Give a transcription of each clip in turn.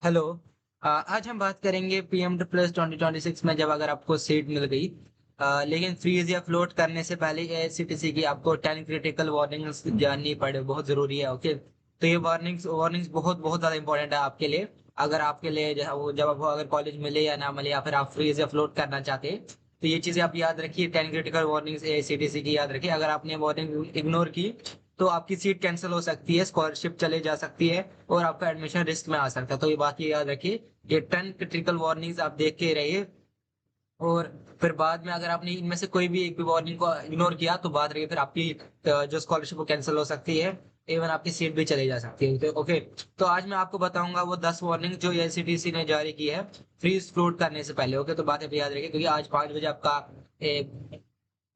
Hello. आज हम बात करेंगे पीएम प्लस 2026 में जब अगर आपको सीट मिल गई, लेकिन फ्रीज या फ्लोट करने से पहले एआईसीटीसी की आपको 10 क्रिटिकल वार्निंग्स जाननी पड़े, बहुत जरूरी है। ओके, तो ये वार्निंग्स वार्निंग्स बहुत बहुत ज्यादा इंपॉर्टेंट है आपके लिए। अगर आपके लिए जब आपको अगर कॉलेज मिले या ना मिले, या फिर आप फ्रीज या फ्लोट करना चाहते हैं, तो ये चीजें आप याद रखिए। 10 क्रिटिकल वार्निंग्स एआईसीटीसी की याद रखिए। अगर आपने वार्निंग इग्नोर की तो आपकी सीट कैंसिल हो सकती है, स्कॉलरशिप चले जा सकती है, और आपका एडमिशन रिस्क में आ सकता है। तो ये बात ये याद रखिए, ये 10 क्रिटिकल वार्निंग्स आप देख के रहिए। और फिर बाद में अगर आपने इनमें से कोई भी एक भी वार्निंग को इग्नोर किया तो बात रही फिर आपकी जो स्कॉलरशिप वो कैंसिल हो सकती है, इवन आपकी सीट भी चली जा सकती है। तो ओके, तो आज मैं आपको बताऊंगा वो 10 वार्निंग जो एनसीटीसी ने जारी की है फ्रीज फ्लोट करने से पहले। ओके, तो बातें भी याद रखिए, क्योंकि आज 5 बजे आपका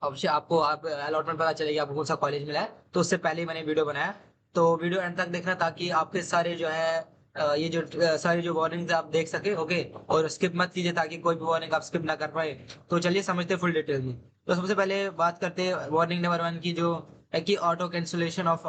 अवश्य आपको आप अलॉटमेंट पता चलेगी, आपको कौन सा कॉलेज मिला है। तो उससे पहले ही मैंने वीडियो बनाया, तो वीडियो एंड तक देखना ताकि आपके सारे जो है ये जो सारी जो वार्निंग्स आप देख सके। ओके, और स्किप मत कीजिए ताकि कोई भी वार्निंग आप स्किप ना कर पाए। तो चलिए समझते फुल डिटेल में। तो सबसे पहले बात करते हैं वार्निंग नंबर 1 की, जो है कि auto cancellation of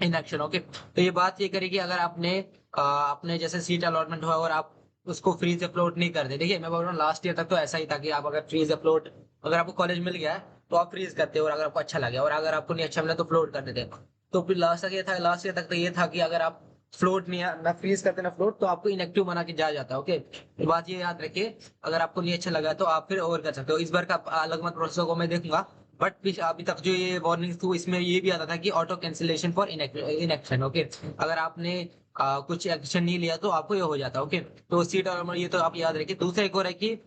in action. Okay, तो ये बात ये करेगी अगर आपने अपने जैसे सीट अलॉटमेंट हुआ और आप उसको फ्रीज अपलोड नहीं करते। देखिए मैं बोल रहा हूँ लास्ट ईयर तक तो ऐसा ही था कि आप अगर फ्रीज अपलोड, अगर आपको कॉलेज मिल गया है तो आप फ्रीज करते हो, और अगर आपको अच्छा लगे, और अगर आपको नहीं अच्छा मिला तो फ्लोट कर देते। तो फिर लास्ट ईयर तक तो ये था कि अगर आप फ्लोट नहीं ना फ्रीज करते ना फ्लोट, तो आपको इनएक्टिव बना के जाया जाता है। ओके, तो बात ये याद रखिए, अगर आपको नहीं अच्छा लगा तो आप फिर और कर सकते हो। इस बार का अलग मत प्रोसेस को मैं देखूंगा, बट अभी तक जो ये वार्निंग थी इसमें ये भी आता था कि auto cancellation for inaction. Okay, अगर आपने कुछ एक्शन नहीं लिया तो आपको ये हो जाता। ओके, तो सीट और ये तो आप याद रखिए। दूसरा एक और है कि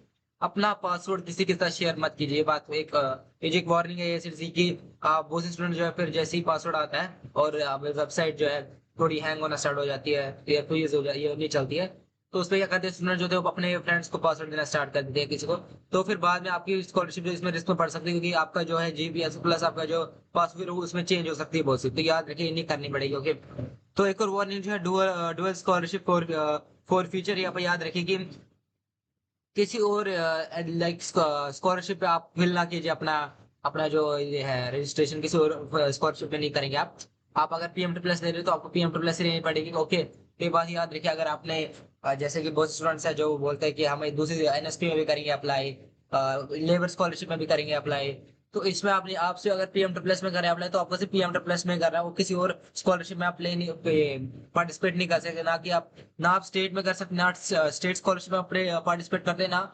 अपना पासवर्ड किसी के साथ शेयर मत कीजिए। ये बात ये जो एक वार्निंग है एसएससी की, बहुत से स्टूडेंट जो है फिर जैसे ही पासवर्ड आता है और वेबसाइट जो है थोड़ी हैंग होना स्टार्ट हो जाती है, या फ्रीज हो जाती है, नहीं चलती है, तो उसपे क्या करते हैं स्टूडेंट जो थे वो अपने फ्रेंड्स को पासवर्ड देना स्टार्ट कर देते हैं किसी को। तो फिर बाद में आपकी स्कॉलरशिप जो इसमें रिस्क में पड़ सकती है, क्योंकि आपका जो है जीपीएस प्लस आपका जो पासवर्ड है वो उसमें चेंज हो सकती है बहुत सी। तो याद रखिए, ये नहीं करनी पड़ेगी। ओके, तो एक और वार्निंग जो है dual dual scholarship for for future, यहाँ पर याद रखिए कि किसी और लाइक स्कॉलरशिप पे आप फिल ना कीजिए अपना अपना जो ये है रजिस्ट्रेशन किसी और स्कॉलरशिप पे नहीं करेंगे आप अगर पीएम प्लस ले रहे हो तो आपको पीएम प्लस ही लेनी पड़ेगी। ओके, ये बात याद रखिए। अगर आपने जैसे कि बहुत स्टूडेंट्स हैं जो बोलते हैं कि हम दूसरी एनएसपी में भी करेंगे अप्लाई, लेबर स्कॉलरशिप में भी करेंगे अप्लाई, तो इसमें आपने आपसे अगर पीएम प्लस में करें अप्लाई तो आपको सिर्फ पीएम प्लस में करना है, वो किसी और स्कॉलरशिप में आप प्ले नहीं पार्टिसिपेट नहीं कर सकते। ना कि आप ना आप स्टेट में कर सकते, ना स्टेट स्कॉलरशिप में अपने पार्टिसिपेट करते, ना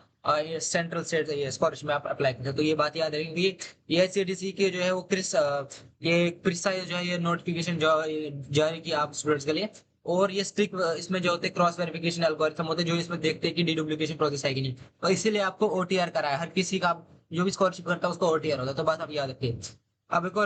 सेंट्रल स्टेट स्कॉलरशिप में आप अप्लाई करते। तो ये बात याद रखेंगे। ये सीडीसी के जो है वो ये प्रिसाइज जो है ये नोटिफिकेशन जो जारी किया आप स्टूडेंट्स के लिए। और ये स्ट्रिक्ट इसमें जो होते हैं क्रॉस वेरिफिकेशन एल्गोरिथम होते हैं जो इसमें देखते हैं कि डीडुप्लीकेशन प्रोसेस है कि नहीं। तो इसीलिए आपको ओटीआर कराया हर किसी का, जो भी स्कॉलरशिप करता है उसको ओटीआर होता है। तो बात आप याद रखिए। अब एक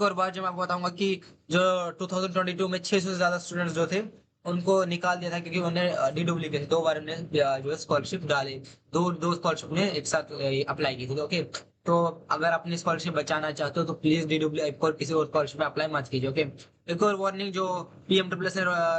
और बात जो मैं आपको बताऊंगा कि जो 2022 में 600 से ज्यादा स्टूडेंट्स जो थे उनको निकाल दिया था, क्योंकि उन्हें डीडब्ल्यू दो बार उन्हें जो है स्कॉलरशिप डाले, दो दो स्कॉलरशिप ने एक साथ अप्लाई की थी। ओके, तो अगर अपनी स्कॉलरशिप बचाना चाहते हो तो प्लीज डीडब्ल्यू और किसी और स्कॉलरशिप में अप्लाई मत कीजिए। ओके, एक और वार्निंग जो पीएम ने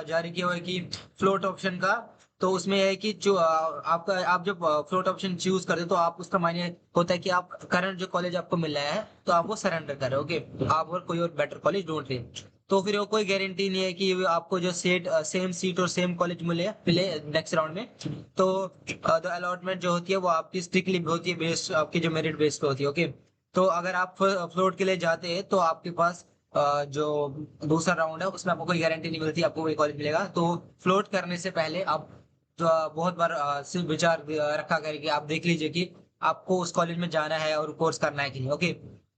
जारी किया हुआ है कि फ्लोट ऑप्शन का, तो उसमें यह है कि जो आपका आप जब फ्लोट ऑप्शन चूज करते हो तो आप उसका मायने होता है कि आप करंट जो कॉलेज आपको मिल रहा है तो आप वो सरेंडर करें। ओके, आप और कोई और बेटर कॉलेज ढूंढ लें। तो फिर वो कोई गारंटी नहीं है कि आपको जो सेम सीट और सेम कॉलेज मिले मिले नेक्स्ट राउंड में। तो अलॉटमेंट जो होती है वो आपकी स्ट्रिक्टली होती है बेस्ड, आपकी जो मेरिट बेस्ड पे होती है। ओके, तो अगर आप फ्लोट के लिए जाते हैं तो आपके पास जो दूसरा राउंड है उसमें आपको कोई गारंटी नहीं मिलती आपको कोई कॉलेज मिलेगा। तो फ्लोट करने से पहले आप जो बहुत बार सिर्फ विचार रखा करें कि आप देख लीजिए कि आपको उस कॉलेज में जाना है और कोर्स करना है कि नहीं। ओके,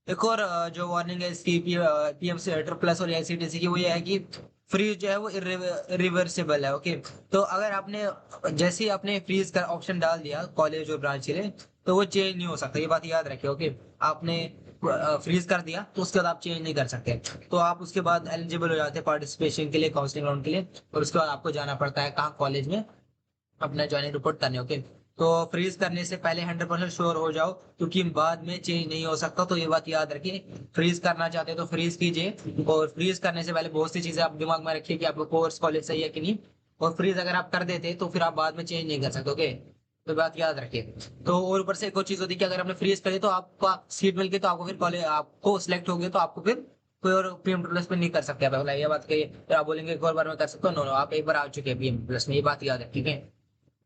एक और जो वार्निंग है इसकी पीएम से प्लस और एनसीटीसी की, वो ये है कि फ्रीज जो है वो रिवर्सिबल है। ओके, तो अगर आपने जैसे ही आपने फ्रीज का ऑप्शन डाल दिया कॉलेज और ब्रांच के लिए तो वो चेंज नहीं हो सकता। ये बात याद रखिए। ओके, आपने फ्रीज कर दिया तो उसके बाद आप चेंज नहीं कर सकते। तो आप उसके बाद एलिजिबल हो जाते हैं पार्टिसिपेशन के लिए, काउंसलिंग राउंड के लिए, और उसके बाद आपको जाना पड़ता है कहाँ, कॉलेज में अपना ज्वाइनिंग रिपोर्ट करने। ओके, तो फ्रीज करने से पहले 100% श्योर हो जाओ, क्योंकि बाद में चेंज नहीं हो सकता। तो ये बात याद रखिए, फ्रीज करना चाहते हो तो फ्रीज कीजिए, और फ्रीज करने से पहले बहुत सी चीजें आप दिमाग में रखिए कि आपको कोर्स कॉलेज सही है कि नहीं। और फ्रीज अगर आप कर देते तो फिर आप बाद में चेंज नहीं कर सकते। ओके, तो बात याद रखिए। तो और ऊपर से एक और चीज होती है कि अगर आपने फ्रीज करे तो आपका सीट मिल गई तो आपको फिर कॉलेज आपको सिलेक्ट हो गया तो आपको फिर कोई और पीएम प्लस में नहीं कर सकते आप, ये बात कही तो आप बोलेंगे एक और बार में कर सकते हो, नो नो, आप एक बार आ चुके हैं पीएम प्लस में, ये बात याद है, ठीक है।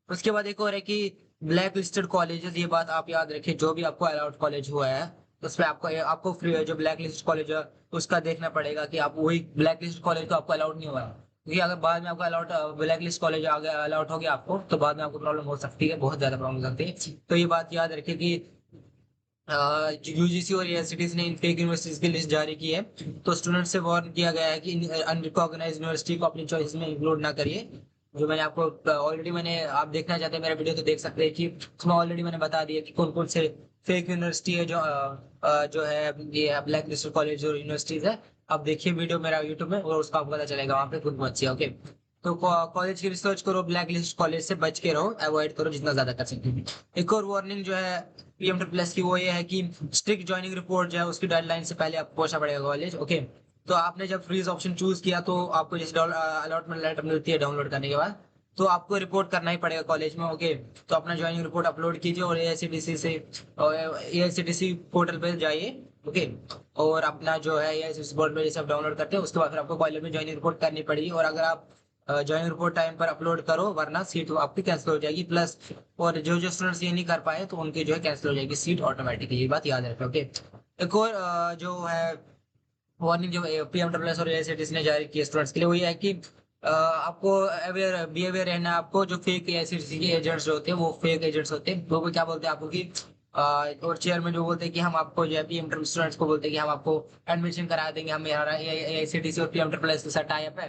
उसके बाद एक और है कि ब्लैक लिस्टेड कॉलेजेस, ये बात आप याद रखिए, जो भी आपको अलाउड कॉलेज हुआ है उसमें आपको फ्री, जो ब्लैक लिस्ट कॉलेज है उसका देखना पड़ेगा कि आप वही ब्लैक लिस्ट कॉलेज तो आपको अलाउड नहीं हुआ है, क्योंकि अगर बाद में आपको अलाउड ब्लैक लिस्ट कॉलेज आ गया, अलाउड हो गया आपको, तो बाद में आपको प्रॉब्लम हो सकती है, बहुत ज्यादा प्रॉब्लम हो सकती है। तो ये बात याद रखिए कि यूजीसी और एआईसीटीई ने इन फेक यूनिवर्सिटीज की लिस्ट जारी की है, तो स्टूडेंट से वार्न किया गया है कि अनरिकॉग्नाइज्ड यूनिवर्सिटी को अपनी चॉइस में इंक्लूड ना करिए। जो मैंने आपको ऑलरेडी, मैंने आप देखना चाहते हैं मेरा वीडियो तो देख सकते हैं कि उसमें ऑलरेडी मैंने बता दिया कि कौन कौन से फेक यूनिवर्सिटी है जो है ये ब्लैक लिस्टेड कॉलेज और यूनिवर्सिटीज है। आप देखिए वीडियो मेरा यूट्यूब में और उसका आपको पता चलेगा वहां पे कौन कौन सी है, ओके। तो कॉलेज की रिसर्च करो, ब्लैक लिस्ट कॉलेज से बच के रहो, अवॉइड करो जितना ज्यादा कर सकते। एक और वार्निंग जो है पीएम प्लस की, वो ये है कि स्ट्रिक्ट ज्वाइनिंग रिपोर्ट जो है उसकी डेडलाइन से पहले आपको पहुंचना पड़ेगा कॉलेज, ओके। तो आपने जब फ्रीज ऑप्शन चूज किया तो आपको जैसे अलॉटमेंट लेटर मिलती है डाउनलोड करने के बाद, तो आपको रिपोर्ट करना ही पड़ेगा कॉलेज में, ओके। तो अपना ज्वाइनिंग रिपोर्ट अपलोड कीजिए और एआईसीटीसी पोर्टल पे जाइए, ओके। और अपना जो है एआईसीटीसी पोर्टल पे जैसे आप डाउनलोड करते हैं उसके बाद फिर आपको कॉलेज में ज्वाइनिंग रिपोर्ट करनी पड़ेगी, और अगर आप ज्वाइनिंग रिपोर्ट टाइम पर अपलोड करो वरना सीट आपकी कैंसिल हो जाएगी, प्लस और जो जो स्टूडेंट्स ये नहीं कर पाए तो उनकी जो है कैंसिल हो जाएगी सीट ऑटोमेटिकली, ये बात याद रखें, ओके। एक और जो है वार्निंग जो पीएमडब्ल्यूएस और एआईसीटीई ने जारी की स्टूडेंट्स के लिए, वो ये है कि आपको अवेयर बी अवेयर रहना है आपको, जो फेक एआईसीटीई के एजेंट्स होते हैं वो फेक एजेंट्स होते हैं, वो क्या बोलते हैं आपको कि और चेयरमैन जो बोलते हैं कि हम आपको जो है पीएमडब्ल्यू स्टूडेंट्स को बोलते हैं कि हम आपको एडमिशन करा देंगे, हम हमारा एआईसीटीई और पीएमडब्ल्यूएस के साथ टाई अप है,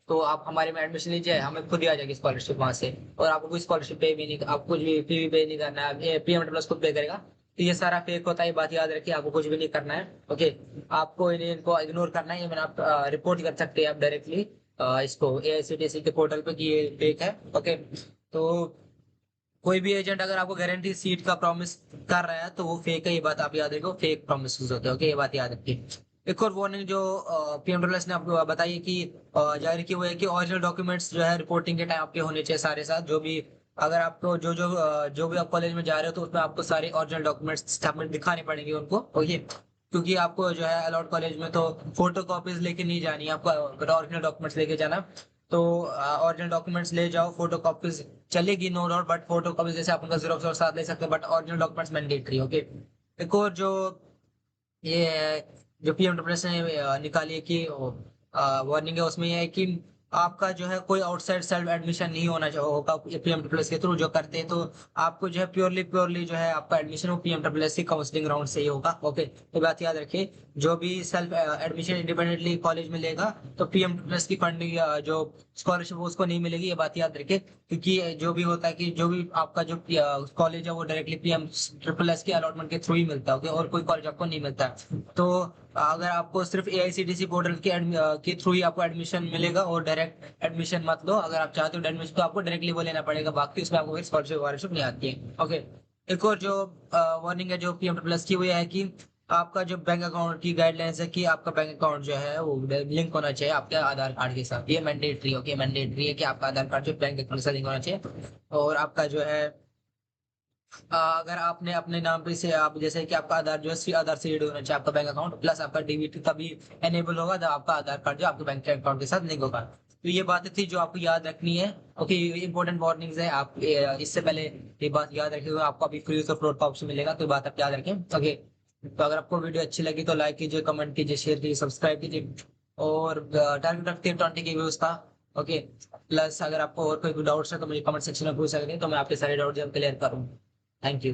तो आप हमारे में एडमिशन लीजिए, हमें खुद ही आ जाएगी स्कॉलरशिप वहां से, और आपको कोई स्कॉलरशिप पे भी नहीं, आपको कुछ भी फी भी पे नहीं करना है, पीएमडब्ल्यूएस खुद पे करेगा। तो ये सारा फेक होता है, ये बात याद रखिए, आपको कुछ भी नहीं करना है, ओके। आपको इनको इग्नोर करना है, मैंने आप रिपोर्ट कर सकते हैं आप डायरेक्टली इसको एआईसीटीई के पोर्टल पे कि ये फेक है, ओके। तो कोई भी एजेंट अगर आपको गारंटी सीट का प्रॉमिस कर रहा है तो वो फेक है, ये बात आप याद रखो, फेक प्रॉमिस होते हैं, ओके, ये बात याद रखिए। एक और वार्निंग जो पीएमडब्ल्यूएस ने आपको बताई है कि जारी की, वो है कि ओरिजिनल डॉक्यूमेंट्स जो है रिपोर्टिंग के टाइम आपके होने चाहिए सारे साथ, जो भी अगर आपको जो भी आप कॉलेज में जा रहे हो तो उसमें आपको सारे ओरिजिनल डॉक्यूमेंट्स दिखाने पड़ेंगे उनको, ओके। क्योंकि आपको जो है अलाउड कॉलेज में तो फोटो कॉपीज लेके नहीं जानी है, आपको ओरिजिनल डॉक्यूमेंट्स लेके जाना। तो ओरिजिनल डॉक्यूमेंट्स ले जाओ, फोटो कॉपीज चलेगी no doubt, but photo copies जैसे आप उनका जेरॉक्स और साथ ले सकते हैं, but original documents mandatory, okay. एक और जो ये जो पीएमडब्ल्यूएस ने निकाली है कि वार्निंग है, उसमें ये है कि आपका जो है कोई आउटसाइड सेल्फ एडमिशन नहीं होना चाहिए होगा पीएमडब्ल्यूएस के थ्रू, जो करते हैं तो आपको जो है प्योरली जो है आपका एडमिशन वो पीएमडब्ल्यूएस की काउंसलिंग राउंड से ही होगा, ओके। तो बात याद रखिए, जो भी सेल्फ एडमिशन इंडिपेंडेंटली कॉलेज में लेगा तो पीएमडब्ल्यूएस की फंडिंग जो स्कॉलरशिप उसको नहीं मिलेगी, ये बात याद रखिए। क्योंकि जो भी होता है कि जो भी आपका जो कॉलेज है वो डायरेक्टली पीएम ट्रिपल एस के अलॉटमेंट के थ्रू ही मिलता है, ओके, और कोई कॉलेज आपको नहीं मिलता है। तो अगर आपको सिर्फ एआईसीटीई पोर्टल के थ्रू ही आपको एडमिशन मिलेगा, और डायरेक्ट एडमिशन मत लो, अगर आप चाहते हो एडमिशन तो आपको डायरेक्टली वो लेना पड़ेगा, बाकी उसमें आपको स्कॉलरशिप वॉलरशिप नहीं आती है, ओके। एक और जो वार्निंग है जो पीएम प्लस की, वो ये है कि आपका जो बैंक अकाउंट की गाइडलाइंस है कि आपका बैंक अकाउंट जो है वो लिंक होना चाहिए आपके आधार कार्ड के साथ, ये मैंडेटरी, ओके, मैंडेटरी है कि आपका आधार कार्ड जो बैंक अकाउंट से लिंक होना चाहिए। और आपका जो है अगर आपने अपने नाम पे से आप जैसे कि आपका आधार जो है आधार से लिंक होना चाहिए आपका बैंक अकाउंट, प्लस आपका डीबीटी तभी एनेबल होगा जब आपका आधार कार्ड जो आपके बैंक अकाउंट के साथ लिंक होगा। तो ये बातें थी जो आपको याद रखनी है, ओके। ये इंपॉर्टेंट वार्निंग्स है, आप इससे पहले ये बात याद रखिएगा, आपको अभी फ्री और फ्लोट का ऑप्शन मिलेगा, तो ये बात आप याद रखें, ओके। तो अगर आपको वीडियो अच्छी लगी तो लाइक कीजिए, कमेंट कीजिए, शेयर कीजिए, सब्सक्राइब कीजिए, और टारगेट रखते हैं 20 के व्यूज का, ओके। प्लस अगर आपको और कोई डाउट्स है तो मुझे कमेंट सेक्शन में पूछ सकते हैं, तो मैं आपके सारे डाउट जब क्लियर करूँ। Thank you.